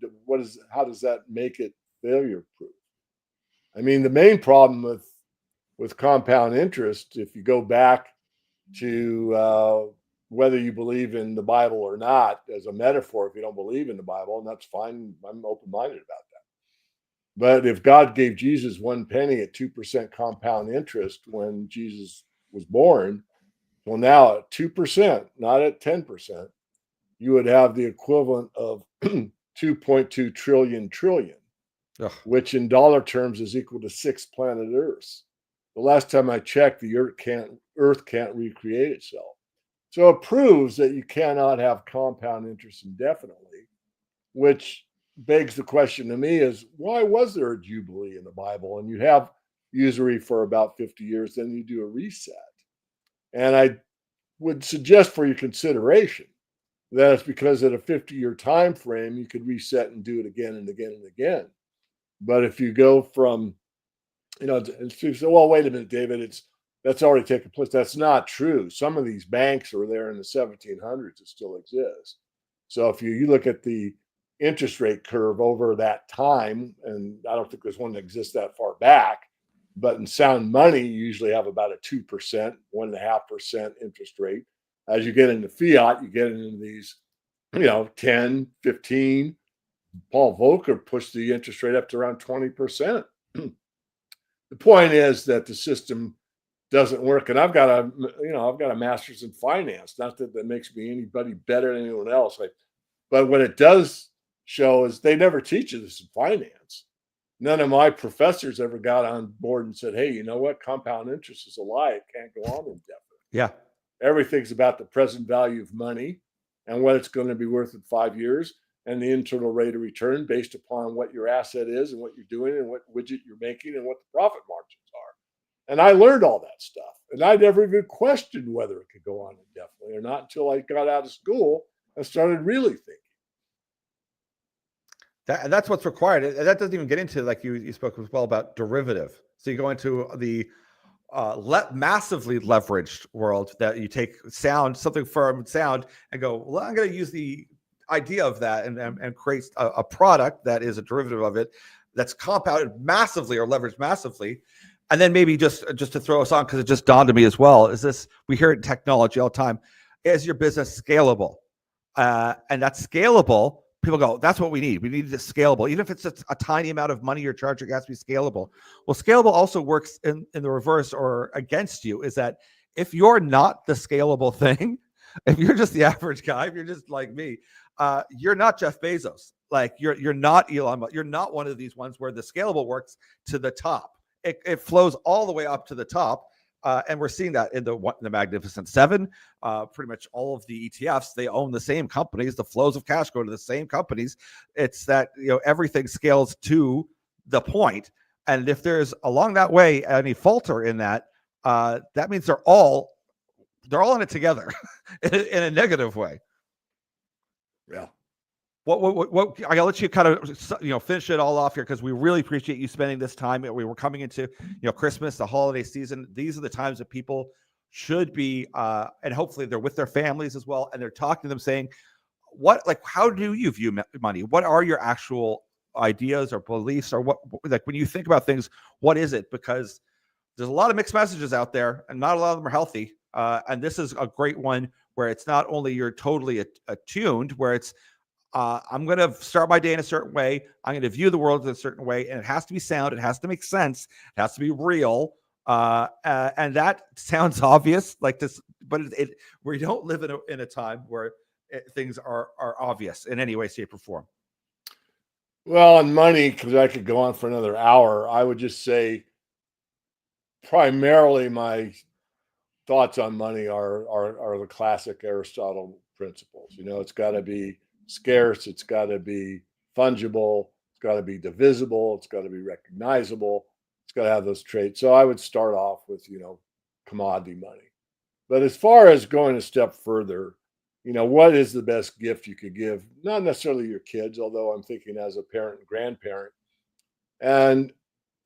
how does that make it failure proof? I mean, the main problem with compound interest, if you go back to whether you believe in the Bible or not, as a metaphor, if you don't believe in the Bible, and that's fine, I'm open minded about that. But if God gave Jesus 1 penny at 2% compound interest when Jesus was born, well, now at 2%, not at 10%, you would have the equivalent of 2.2 trillion, Ugh. which in dollar terms is equal to 6 planet Earths. The last time I checked, the Earth can't recreate itself. So it proves that you cannot have compound interest indefinitely, which begs the question to me is, why was there a jubilee in the Bible? And you have usury for about 50 years, then you do a reset. And I would suggest for your consideration that it's because at a 50-year time frame, you could reset and do it again and again and again. But if you go from, and people say, well, wait a minute, David, that's already taken place. That's not true. Some of these banks were there in the 1700s that still exist. So if you look at the interest rate curve over that time, and I don't think there's one that exists that far back, but in sound money, you usually have about a 2%, 1.5% interest rate. As you get into fiat, you get into these, 10, 15. Paul Volcker pushed the interest rate up to around 20%. The point is that the system doesn't work, and I've got a master's in finance. Not that makes me anybody better than anyone else. But what it does show is they never teach you this in finance. None of my professors ever got on board and said, "Hey, you know what? Compound interest is a lie. It can't go on indefinitely." Yeah. Everything's about the present value of money and what it's going to be worth in 5 years, and the internal rate of return based upon what your asset is and what you're doing and what widget you're making and what the profit margins are. And I learned all that stuff. And I never even questioned whether it could go on indefinitely or not until I got out of school and started really thinking. That's what's required. That doesn't even get into, like you spoke as well about derivative. So you go into the massively leveraged world that you take something from sound and go, well, I'm going to use the idea of that and create a product that is a derivative of it that's compounded massively or leveraged massively. And then maybe just to throw us on, because it just dawned on me as well, is this, we hear it in technology all the time, is your business scalable? And that's scalable. People go, that's what we need. We need this scalable. Even if it's a tiny amount of money you're charging, it has to be scalable. Well, scalable also works in the reverse or against you, is that if you're not the scalable thing, if you're just the average guy, if you're just like me, you're not Jeff Bezos. Like you're not Elon Musk. You're not one of these ones where the scalable works to the top. It flows all the way up to the top. And we're seeing that in the Magnificent Seven. Pretty much all of the ETFs, they own the same companies. The flows of cash go to the same companies. It's that, everything scales to the point. And if there's along that way any falter in that, that means they're all in it together in a negative way. Yeah. What I'll let you kind of finish it all off here, because we really appreciate you spending this time. We were coming into Christmas, the holiday season. These are the times that people should be and hopefully they're with their families as well, and they're talking to them saying, how do you view money? What are your actual ideas or beliefs, or what, like, when you think about things, what is it? Because there's a lot of mixed messages out there and not a lot of them are healthy, and this is a great one where it's not only you're totally attuned, where it's I'm going to start my day in a certain way. I'm going to view the world in a certain way, and it has to be sound. It has to make sense. It has to be real. And that sounds obvious, like this, but we don't live in a time where things are obvious in any way, shape, or form. Well, on money, because I could go on for another hour, I would just say primarily my thoughts on money are the classic Aristotle principles. It's got to be scarce. It's got to be fungible. It's got to be divisible. It's got to be recognizable. It's got to have those traits. So I would start off with, commodity money. But as far as going a step further, what is the best gift you could give? Not necessarily your kids, although I'm thinking as a parent and grandparent.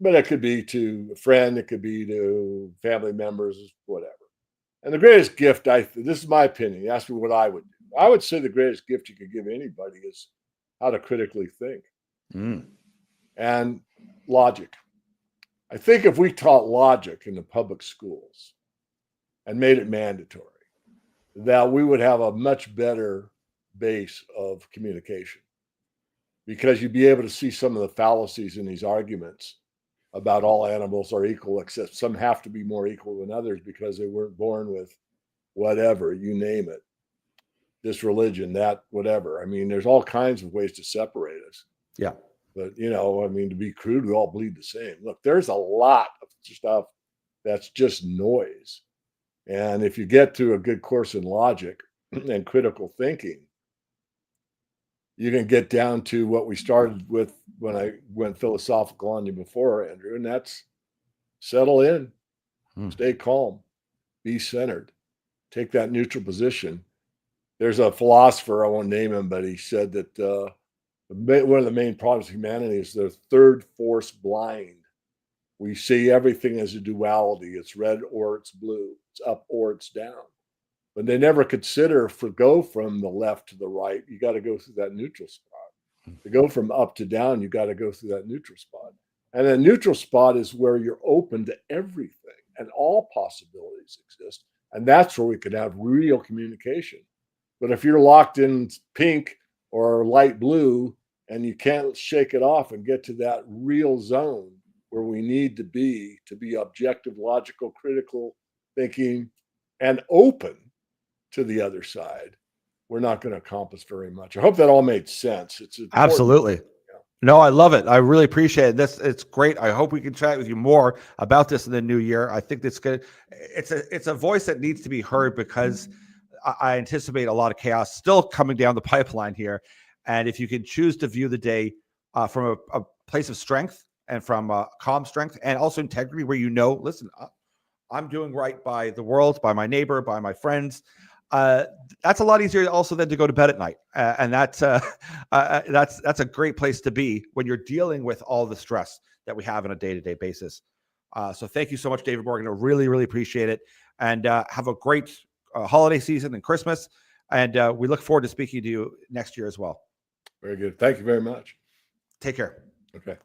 But it could be to a friend, it could be to family members, whatever. And the greatest gift, this is my opinion. You ask me what I would do. I would say the greatest gift you could give anybody is how to critically think and logic. I think if we taught logic in the public schools and made it mandatory, that we would have a much better base of communication, because you'd be able to see some of the fallacies in these arguments about all animals are equal, except some have to be more equal than others because they weren't born with whatever, you name it, this religion, that, whatever. I mean, there's all kinds of ways to separate us. Yeah. But, to be crude, we all bleed the same. Look, there's a lot of stuff that's just noise. And if you get to a good course in logic and critical thinking, you can get down to what we started with when I went philosophical on you before, Andrew, and that's settle in, stay calm, be centered, take that neutral position. There's a philosopher, I won't name him, but he said that one of the main problems of humanity is the third force blind. We see everything as a duality. It's red or it's blue. It's up or it's down. But they never consider go from the left to the right. You got to go through that neutral spot. To go from up to down, you got to go through that neutral spot. And the neutral spot is where you're open to everything and all possibilities exist. And that's where we could have real communication. But if you're locked in pink or light blue and you can't shake it off and get to that real zone where we need to be objective, logical, critical thinking, and open to the other side, we're not going to accomplish very much. I hope that all made sense. It's absolutely. Yeah. No, I love it. I really appreciate this. It's great. I hope we can chat with you more about this in the new year. I think it's good. It's a voice that needs to be heard, because I anticipate a lot of chaos still coming down the pipeline here. And if you can choose to view the day from a place of strength and from calm strength and also integrity, where listen, I'm doing right by the world, by my neighbor, by my friends. That's a lot easier also than to go to bed at night. And that's a great place to be when you're dealing with all the stress that we have on a day-to-day basis. So thank you so much, David Morgan. I really, really appreciate it. And have a great holiday season and Christmas. And we look forward to speaking to you next year as well. Very good. Thank you very much. Take care. Okay.